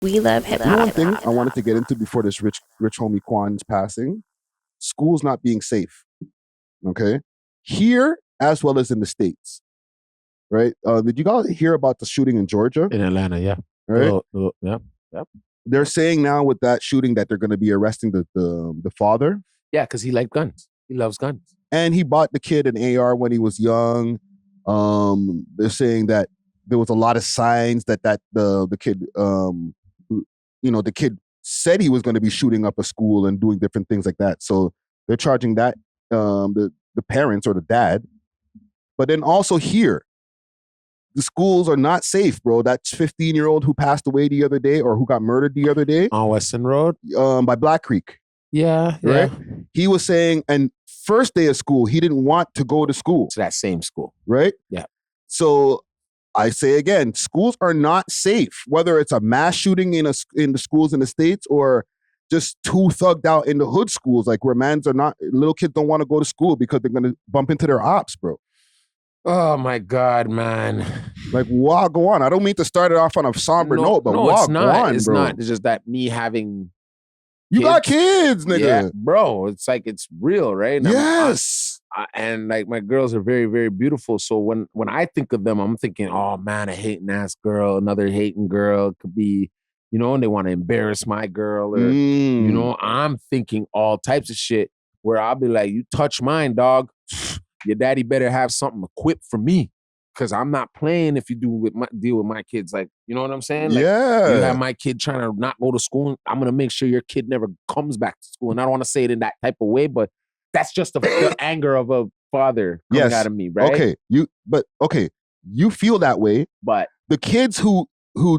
We love hip You know hop. one thing I wanted to get into before this rich homie Kwan's passing? Schools not being safe. Okay? Here, as well as in the States. Right? Did you guys hear about the shooting in Georgia? In Atlanta, yeah. Right? Yeah. They're saying now with that shooting that they're going to be arresting the father. Yeah, because he liked guns. He loves guns. And he bought the kid an AR when he was young. They're saying that there was a lot of signs that the kid, the kid said he was going to be shooting up a school and doing different things like that. So they're charging that the parents or the dad. But then also here, the schools are not safe, bro. That 15-year-old who passed away the other day or who got murdered the other day on Western Road, by Black Creek. Yeah, right. Yeah. He was saying, and first day of school, he didn't want to go to school. To that same school, right? Yeah. So I say again, schools are not safe. Whether it's a mass shooting in the schools in the States or just too thugged out in the hood schools, like where little kids don't want to go to school because they're gonna bump into their ops, bro. Oh my God, man! Like, wow, go on. I don't mean to start it off on a somber note, but it's not. Go on, it's bro. not. It's just that me having you got kids, nigga. Yeah, bro. It's like it's real, right? And yes. And like my girls are very, very beautiful. So when I think of them, I'm thinking, oh man, a hating ass girl, another hating girl could be, and they want to embarrass my girl, or I'm thinking all types of shit. Where I'll be like, you touch mine, dog. Your daddy better have something equipped for me, because I'm not playing if you deal with my kids. Like, you know what I'm saying? Like, yeah. You have my kid trying to not go to school. I'm going to make sure your kid never comes back to school. And I don't want to say it in that type of way, but that's just the anger of a father coming out of me, right? Okay. You feel that way. But the kids who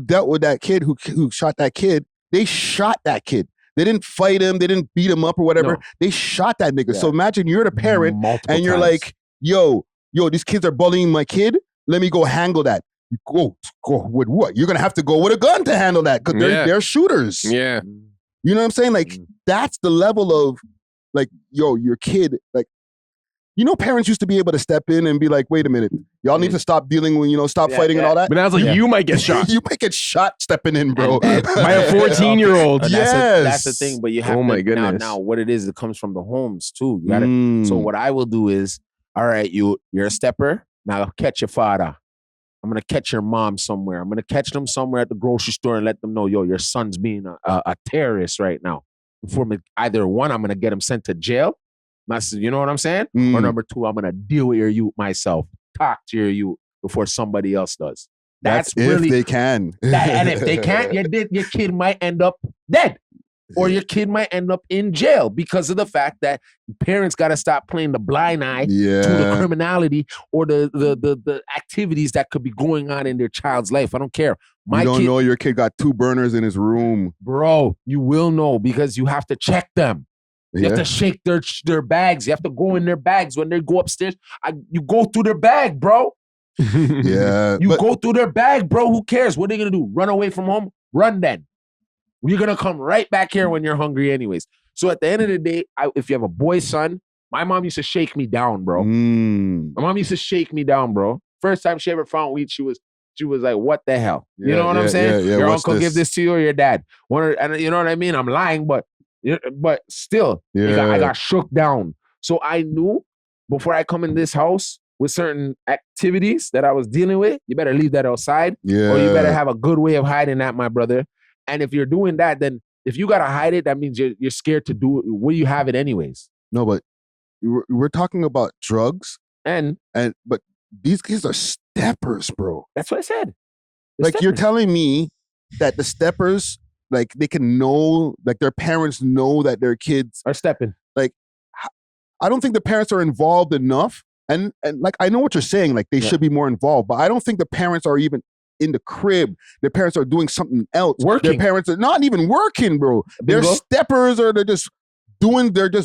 dealt with that kid, who shot that kid, they shot that kid. They didn't fight him. They didn't beat him up or whatever. No. They shot that nigga. Yeah. So imagine you're the parent multiple and you're times. Like, yo, these kids are bullying my kid. Let me go handle that. Go with what? You're going to have to go with a gun to handle that because they're shooters. Yeah. You know what I'm saying? Like, that's the level of, like, yo, your kid, like, parents used to be able to step in and be like, wait a minute, y'all need to stop dealing with, stop fighting and all that. But now it's like, you might get shot. You might get shot stepping in, bro. By a 14-year-old. Yes. That's the thing, but you have my goodness. Now what it is, it comes from the homes too. You gotta, So what I will do is, all right, you're a stepper, now catch your father. I'm going to catch your mom somewhere. I'm going to catch them somewhere at the grocery store and let them know, yo, your son's being a terrorist right now. Before either one, I'm going to get him sent to jail. You know what I'm saying? Or number two, I'm going to deal with your youth myself. Talk to your youth before somebody else does. That's really, if they can. And if they can't, your kid might end up dead. Or your kid might end up in jail because of the fact that parents got to stop playing the blind eye to the criminality or the activities that could be going on in their child's life. I don't care. You don't know your kid got 2 burners in his room. Bro, you will know because you have to check them. You have to shake their bags. You have to go in their bags when they go upstairs. You go through their bag, bro. Yeah. You go through their bag, bro. Who cares? What are they going to do? Run away from home? Run then. You're going to come right back here when you're hungry anyways. So at the end of the day, if you have a boy son, my mom used to shake me down, bro. My mom used to shake me down, bro. First time she ever found weed, she was like, what the hell? You know what I'm saying? Your uncle give this to you or your dad? And you know what I mean? I'm lying, but still, I got shook down. So I knew before I come in this house with certain activities that I was dealing with, you better leave that outside or you better have a good way of hiding that, my brother. And if you're doing that, then if you got to hide it, that means you're scared to do it. Where you have it anyways? No, but we're talking about drugs. But these kids are steppers, bro. That's what I said. You're telling me that the steppers, like they can know, like their parents know that their kids are stepping. Like, I don't think the parents are involved enough. And like, I know what you're saying, like they should be more involved, but I don't think the parents are even in the crib. Their parents are doing something else. Working. Their parents are not even working, bro. They're steppers or they're just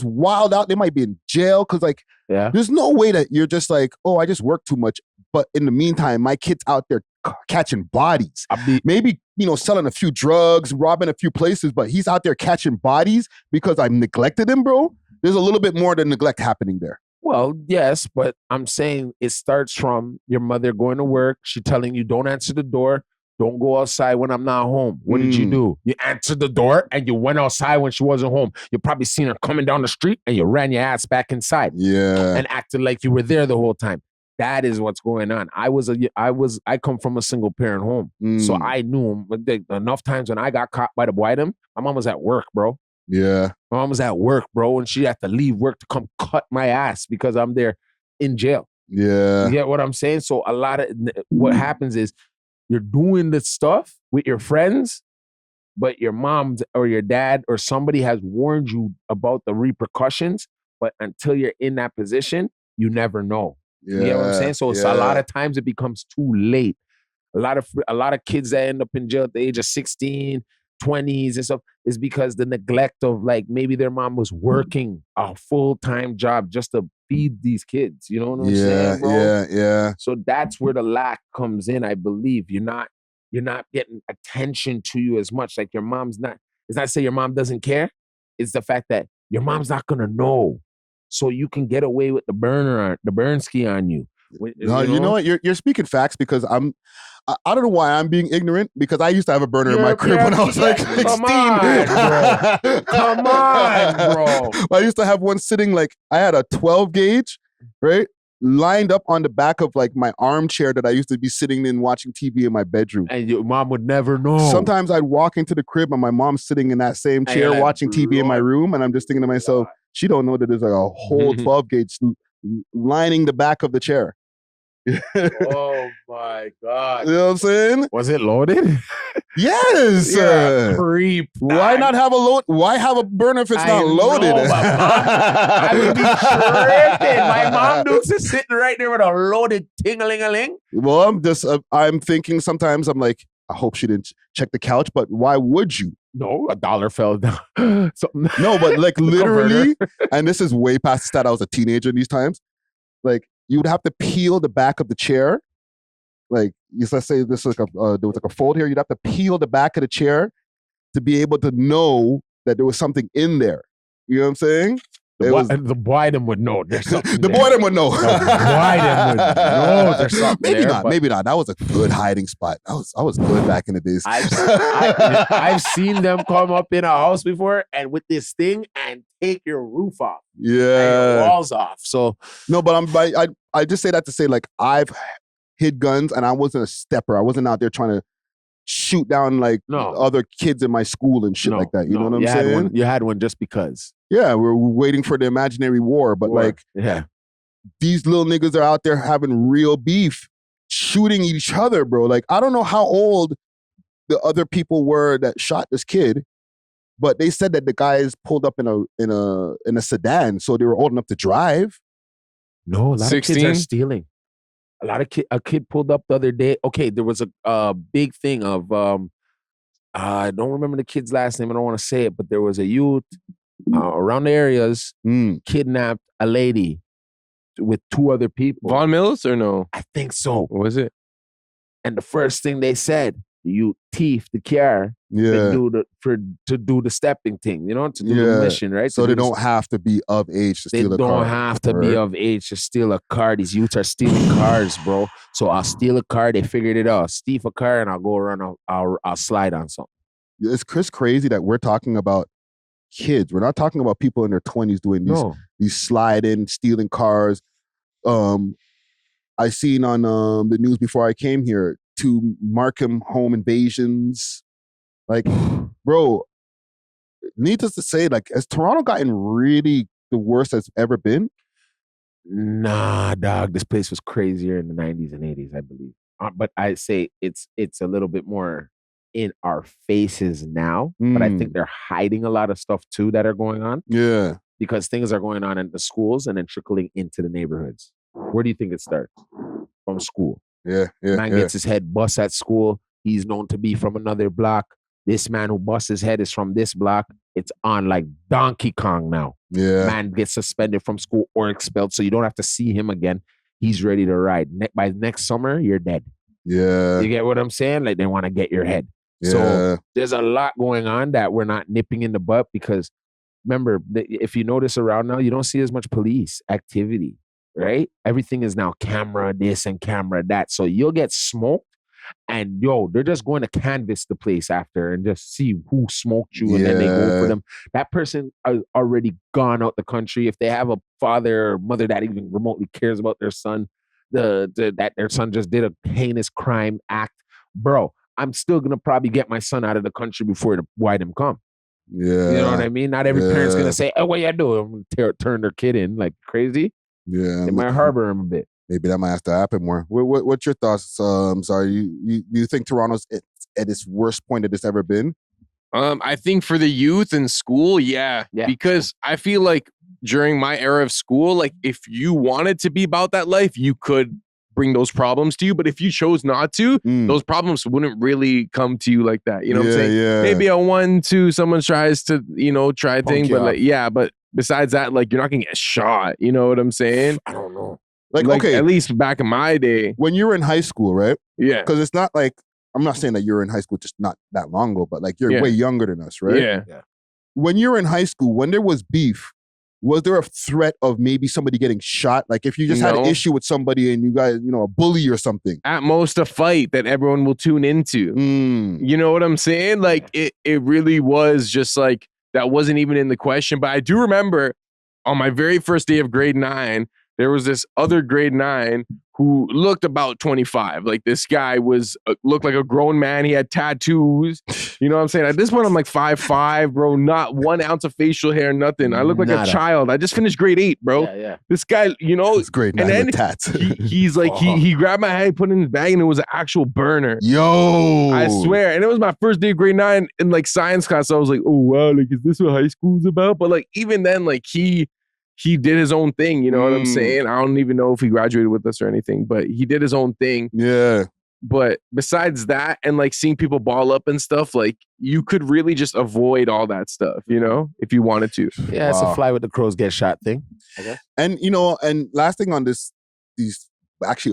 wild out. They might be in jail because there's no way that you're just like, oh, I just work too much. But in the meantime, my kid's out there catching bodies. Maybe, selling a few drugs, robbing a few places, but he's out there catching bodies because I neglected him, bro. There's a little bit more than neglect happening there. Well, yes, but I'm saying it starts from your mother going to work. She telling you don't answer the door. Don't go outside when I'm not home. What did you do? You answered the door and you went outside when she wasn't home. You probably seen her coming down the street and you ran your ass back inside. Yeah. And acted like you were there the whole time. That is what's going on. I come from a single parent home. So I knew enough times when I got caught by the boy them, my mom was at work, bro. Yeah. My mom was at work, bro, and she had to leave work to come cut my ass because I'm there in jail. Yeah. You get what I'm saying? So a lot of what happens is you're doing this stuff with your friends, but your mom or your dad or somebody has warned you about the repercussions. But until you're in that position, you never know. Yeah. You get what I'm saying? So it's a lot of times it becomes too late. A lot of kids that end up in jail at the age of 16, 20s and stuff is because the neglect of like maybe their mom was working a full-time job just to feed these kids. You know what I'm saying, bro? Yeah. So that's where the lack comes in, I believe. You're not getting attention to you as much. Like your mom's not, it's not to say your mom doesn't care. It's the fact that your mom's not gonna know. So you can get away with the burn ski on you. No, you know what? You're speaking facts because I don't know why I'm being ignorant because I used to have a burner in my crib when I was like 16. Come on, bro. Come on, bro. I used to have one sitting like, I had a 12 gauge, right? Lined up on the back of like my armchair that I used to be sitting in watching TV in my bedroom. And your mom would never know. Sometimes I'd walk into the crib and my mom's sitting in that same chair like, watching TV in my room. And I'm just thinking to myself, she don't know that there's like a whole 12 gauge lining the back of the chair. Oh my God. You know what I'm saying? Was it loaded? Yes. You're a creep. Why not have a load? Why have a burner if it's not loaded? Know, I would be tripping. My mom dudes is sitting right there with a loaded ting-a-ling-a-ling. Well, I'm thinking sometimes I'm like, I hope she didn't check the couch, but why would you? No, $1 fell down. No, but like literally, and this is way past the stat. I was a teenager in these times. Like, you would have to peel the back of the chair. Like, let's say this was like there was like a fold here. You'd have to peel the back of the chair to be able to know that there was something in there. You know what I'm saying? The boy them would know there's something the boy them would know. The boy them would know there's something maybe there, not. Maybe not. That was a good hiding spot. I was good back in the days. I've seen them come up in a house before and with this thing and take your roof off. Yeah. And your walls off. So no, but I just say that to say like I've hid guns and I wasn't a stepper. I wasn't out there trying to shoot down like other kids in my school and shit like that. You know what I'm saying? You had one just because. Yeah, we're waiting for the imaginary war, but like these little niggas are out there having real beef, shooting each other, bro. Like I don't know how old the other people were that shot this kid, but they said that the guys pulled up in a sedan, so they were old enough to drive. No, a lot 16? of kids are stealing. A kid pulled up the other day. Okay, there was a big thing of I don't remember the kid's last name. I don't want to say it, but there was a youth around the areas kidnapped a lady with 2 other people. Von Mills or no? I think so. What was it? And the first thing they said, you thief the car to do the stepping thing, you know, to do the mission, right? So they don't have to be of age to steal a car. They don't have to be of age to steal a car. These youths are stealing cars, bro. So I'll steal a car. They figured it out. I'll steal a car and I'll go around. I'll slide on something. It's crazy that we're talking about kids. We're not talking about people in their 20s doing these slide-in, stealing cars. I seen on the news before I came here 2 Markham home invasions. Like, bro, needless to say, like, has Toronto gotten really the worst it's ever been? Nah, dog. This place was crazier in the 90s and 80s, I believe. But I say it's a little bit more in our faces now. But I think they're hiding a lot of stuff too that are going on. Yeah. Because things are going on in the schools and then trickling into the neighborhoods. Where do you think it starts? From school. Yeah. Man gets his head bust at school. He's known to be from another block. This man who busts his head is from this block. It's on like Donkey Kong now. Yeah. Man gets suspended from school or expelled, so you don't have to see him again. He's ready to ride. By next summer, you're dead. Yeah. You get what I'm saying? Like, they want to get your head. Yeah. So there's a lot going on that we're not nipping in the butt because, remember, if you notice around now, you don't see as much police activity, right? Everything is now camera this and camera that. So you'll get smoked And yo, they're just going to canvass the place after and just see who smoked you, and then they go for them. That person has already gone out the country. If they have a father or mother that even remotely cares about their son, that their son just did a heinous crime act, bro, I'm still gonna probably get my son out of the country before the white him come. Yeah. You know what I mean? Not every parent's gonna say, "Oh, what you do?" I'm gonna turn their kid in like crazy. Yeah. They might harbor him a bit. Maybe that might have to happen more. What's your thoughts? Sorry, you think Toronto's at its worst point that it's ever been? I think for the youth in school, yeah, because I feel like during my era of school, like if you wanted to be about that life, you could bring those problems to you. But if you chose not to, those problems wouldn't really come to you like that. You know what I'm saying? Yeah. Maybe a 1-2, someone tries to, try a thing, but but besides that, like you're not gonna get shot. You know what I'm saying? I don't know. Like okay, at least back in my day, when you were in high school, right? Yeah. Because it's not like, I'm not saying that you're in high school just not that long ago, but like you're way younger than us, right? Yeah. When you were in high school, when there was beef, was there a threat of maybe somebody getting shot? Like if you just had an issue with somebody and you guys, a bully or something. At most a fight that everyone will tune into. You know what I'm saying? Like it really was just like, that wasn't even in the question. But I do remember on my very first day of grade 9, there was this other grade 9 who looked about 25. Like this guy looked like a grown man. He had tattoos. You know what I'm saying? At this point, I'm like 5'5", bro. Not 1 ounce of facial hair, nothing. I look like a child. I just finished grade 8, bro. Yeah. This guy, it's grade 9 with tats. He's like, he grabbed my hand, put it in his bag, and it was an actual burner. Yo! I swear. And it was my first day of grade 9 in like science class. So I was like, oh, wow, like, is this what high school's about? But like, even then, like he did his own thing, you know what I'm saying? I don't even know if he graduated with us or anything, but he did his own thing. Yeah. But besides that, and like seeing people ball up and stuff, like you could really just avoid all that stuff, if you wanted to. Yeah, it's a fly with the crows get shot thing. Okay. And and last thing on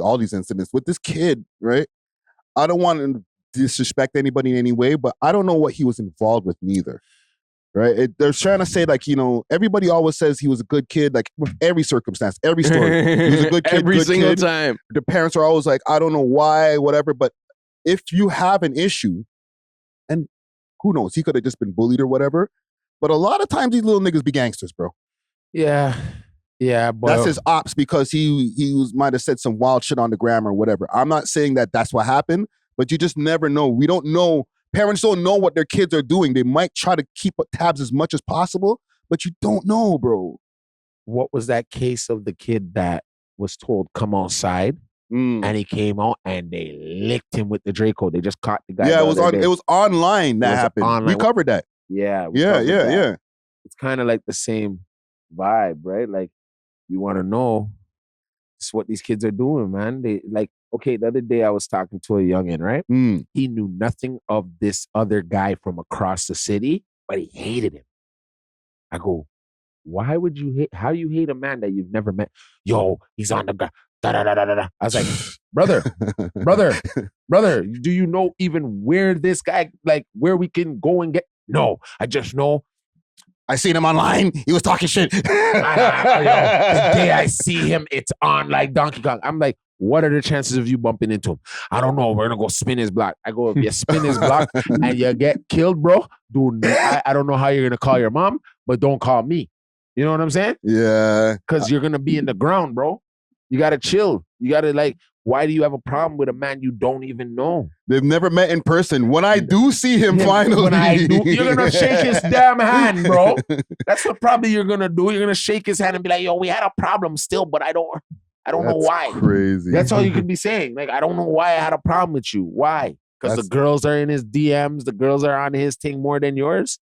all these incidents with this kid, right? I don't want to disrespect anybody in any way, but I don't know what he was involved with neither. Right? They're trying to say like, everybody always says he was a good kid, like with every circumstance, every story. He was a good kid, every single time. The parents are always like, I don't know why, whatever. But if you have an issue, and who knows, he could have just been bullied or whatever. But a lot of times these little niggas be gangsters, bro. Yeah. Yeah, but that's his ops because he might have said some wild shit on the gram or whatever. I'm not saying that that's what happened, but you just never know. We don't know. Parents don't know what their kids are doing. They might try to keep tabs as much as possible, but you don't know, bro. What was that case of the kid that was told, come outside? And he came out and they licked him with the Draco. They just caught the guy. Yeah, it was online that happened. We covered that. Yeah. Yeah. It's kind of like the same vibe, right? Like, you want to know it's what these kids are doing, man. They like, okay, the other day I was talking to a youngin', right? He knew nothing of this other guy from across the city, but he hated him. I go, why would you hate? How do you hate a man that you've never met? Yo, he's on the ground. I was like, brother, do you know even where this guy, like where we can go and get? No, I just know. I seen him online. He was talking shit. The day I see him, it's on like Donkey Kong. I'm like, what are the chances of you bumping into him? I don't know. We're gonna go spin his block. I go, if you spin his block and you get killed, bro, I don't know how you're gonna call your mom, but don't call me. You know what I'm saying? Yeah. Because you're gonna be in the ground, bro. You gotta chill. You gotta like, why do you have a problem with a man you don't even know? They've never met in person. When I do see him finally. When I do, you're gonna shake his damn hand, bro. That's what probably you're gonna do. You're gonna shake his hand and be like, yo, we had a problem still, but I don't know why. Crazy. That's all you can be saying. Like, I don't know why I had a problem with you. Why? Because the girls are in his DMs, the girls are on his thing more than yours.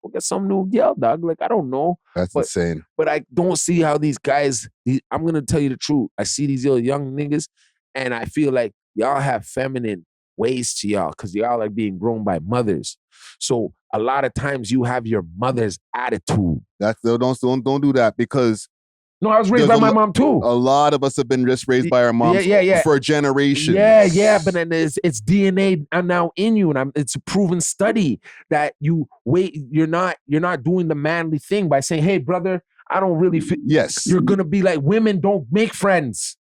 We'll get some new girl, dog. Like, I don't know. That's insane. But I don't see how these guys, I'm going to tell you the truth. I see these little young niggas and I feel like y'all have feminine ways to y'all because y'all are being grown by mothers. So a lot of times you have your mother's attitude. Don't do that because no, I was raised by my mom too. A lot of us have been just raised by our moms for generations. Yeah, but then it's DNA now in you, and it's a proven study that you're not doing the manly thing by saying, "Hey, brother, I don't really fit." Yes, you're gonna be like, women don't make friends.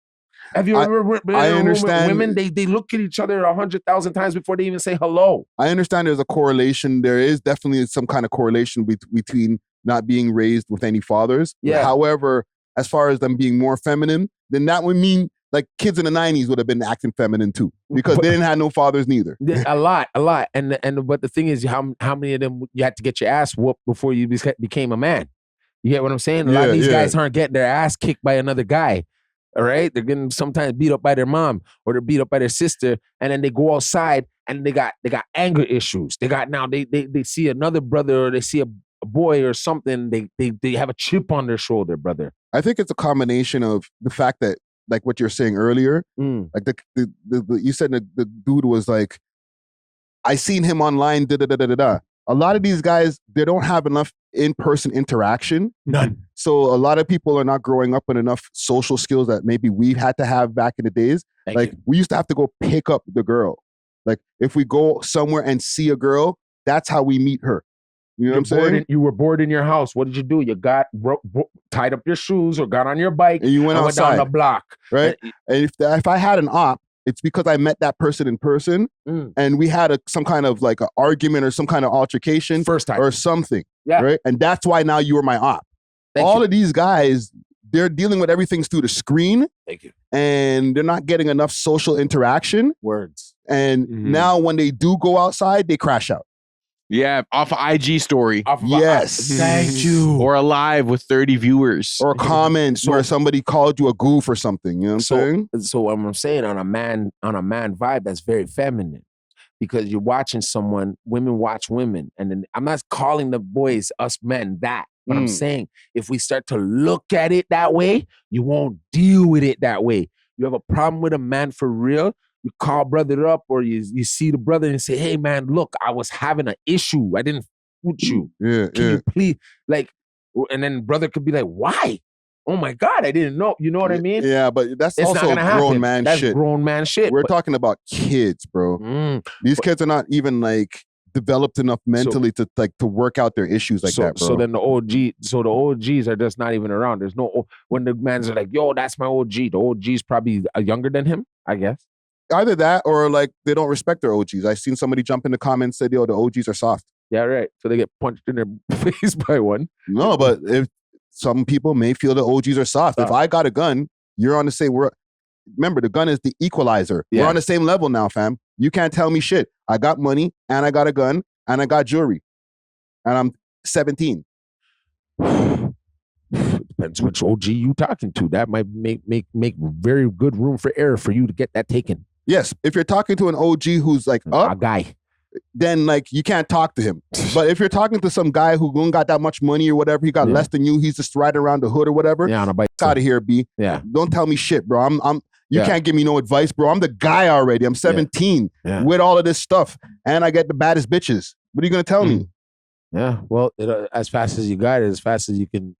Have you ever? I understand. Women, they look at each other 100,000 times before they even say hello. I understand there's a correlation. There is definitely some kind of correlation between not being raised with any fathers. Yeah. However, as far as them being more feminine, then that would mean like kids in the 90s would have been acting feminine too, because they didn't have no fathers neither. A lot. And but the thing is, how many of them you had to get your ass whooped before you became a man? You get what I'm saying? A lot of these guys aren't getting their ass kicked by another guy. All right, they're getting sometimes beat up by their mom or they're beat up by their sister, and then they go outside and they got anger issues. They see another brother or they see a boy or something. They have a chip on their shoulder, brother. I think it's a combination of the fact that, like what you're saying earlier, like you said the dude was like, I seen him online, A lot of these guys, they don't have enough in-person interaction. None. So a lot of people are not growing up with enough social skills that maybe we've had to have back in the days. We used to have to go pick up the girl. Like if we go somewhere and see a girl, that's how we meet her. You know what I'm saying? You were bored in your house. What did you do? You got tied up your shoes or got on your bike and you went outside. Went down the block. Right? And if I had an op, it's because I met that person in person and we had some kind of like an argument or some kind of altercation first time or something. Yeah. Right. And that's why now you were my op. All of these guys, they're dealing with everything through the screen. Thank you. And they're not getting enough social interaction. Words. And now when they do go outside, they crash out. Yeah, off an IG story. Yes. Thank you. Or a live with 30 viewers. Or comments where somebody called you a goof or something. You know what I'm saying? So what I'm saying on a man vibe, that's very feminine. Because you're watching women watch women. And then I'm not calling the boys, us men, that. But I'm saying if we start to look at it that way, you won't deal with it that way. You have a problem with a man for real, you call brother up or you see the brother and say, hey man, look, I was having an issue. I didn't foot you. Can you please, and then brother could be like, why? Oh my God, I didn't know. You know what I mean? Yeah, but that's also grown man shit. That's grown man shit. We're talking about kids, bro. These kids are not even like developed enough mentally to work out their issues like that, bro. So then the OGs are just not even around. There's no, when the mans are like, yo, that's my OG. The OG's probably younger than him, I guess. Either that or like they don't respect their OGs. I've seen somebody jump in the comments and say, yo, the OGs are soft. Yeah, right. So they get punched in their face by one. No, but if some people may feel the OGs are soft. If I got a gun, you're on the same. Remember, the gun is the equalizer. Yeah. We're on the same level now, fam. You can't tell me shit. I got money and I got a gun and I got jewelry. And I'm 17. Depends which OG you talking to. That might make very good room for error for you to get that taken. Yes, if you're talking to an OG who's like a guy, then like you can't talk to him. But if you're talking to some guy who don't got that much money or whatever, he got less than you, he's just riding around the hood or whatever. Yeah, on a bike. Out of here, B. Yeah. Don't tell me shit, bro. You can't give me no advice, bro. I'm the guy already. I'm 17 with all of this stuff, and I get the baddest bitches. What are you gonna tell me? Yeah. Well, as fast as you got it, as fast as you can,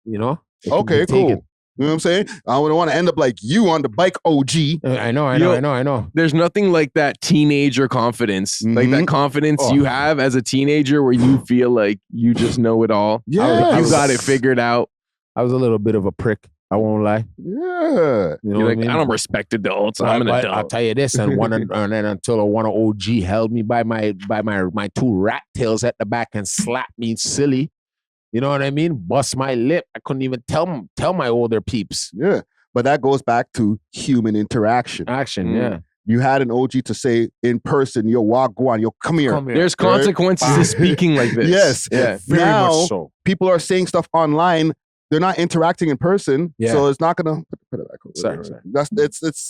Okay, cool. You know what I'm saying? I don't want to end up like you on the bike, OG. I know. There's nothing like that teenager confidence. Like that confidence you have as a teenager where you feel like you just know it all. Yeah. You got it figured out. I was a little bit of a prick. I won't lie. Yeah. You know You're what like, I mean? I don't respect adults. I'm an adult. I'll tell you this, and then until one of OG held me by my two rat tails at the back and slapped me silly. You know what I mean? Bust my lip. I couldn't even tell my older peeps. Yeah. But that goes back to human interaction. Yeah. You had an OG to say in person, yo, go on, yo, come here. There's consequences to speaking like this. Yes. Yeah, very now, much so. People are saying stuff online. They're not interacting in person. Yeah. So it's not gonna put it back over. Sorry.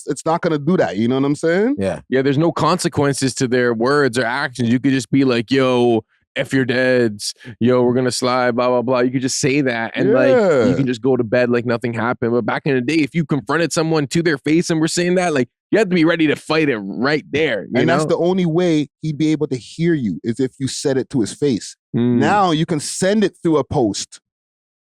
It's not gonna do that. You know what I'm saying? Yeah. Yeah, there's no consequences to their words or actions. You could just be like, yo, F your dads, yo, we're gonna slide, blah, blah, blah. You could just say that and like you can just go to bed like nothing happened. But back in the day, if you confronted someone to their face and were saying that, like you had to be ready to fight it right there. You know? That's the only way he'd be able to hear you is if you said it to his face. Now you can send it through a post.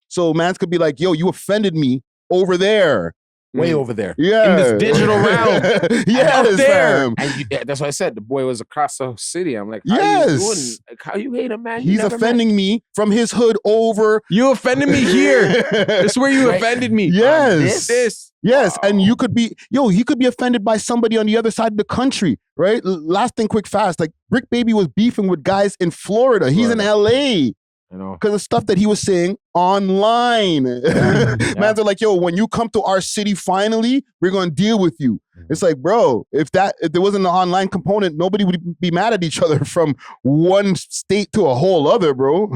So mans could be like, yo, you offended me over there. way over there. Yeah. In this digital realm. Yes, out there. fam. And that's what I said. The boy was across the city. I'm like, how Yes. you doing? Like, how you hate a man? you He's never offending me from his hood over. You offended me here. This is where you Right. offended me. Yes. This. Yes, and Wow. you could be, he could be offended by somebody on the other side of the country, right? Last thing, quick, fast. Like Brick Baby was beefing with guys in Florida. He's in LA. You know, Because of stuff that he was saying online. Man's are like, yo, when you come to our city finally, we're going to deal with you. It's like, bro, if there wasn't an online component, nobody would be mad at each other from one state to a whole other, bro.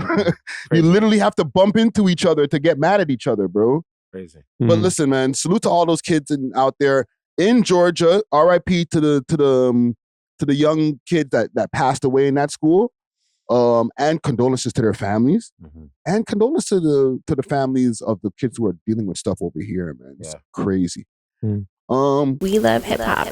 You literally have to bump into each other to get mad at each other, bro. crazy. But listen, man, salute to all those kids out there in Georgia. R.I.P. to the young kids that passed away in that school. And condolences to their families, and condolences to the families of the kids who are dealing with stuff over here, man. It's crazy. We love hip hop.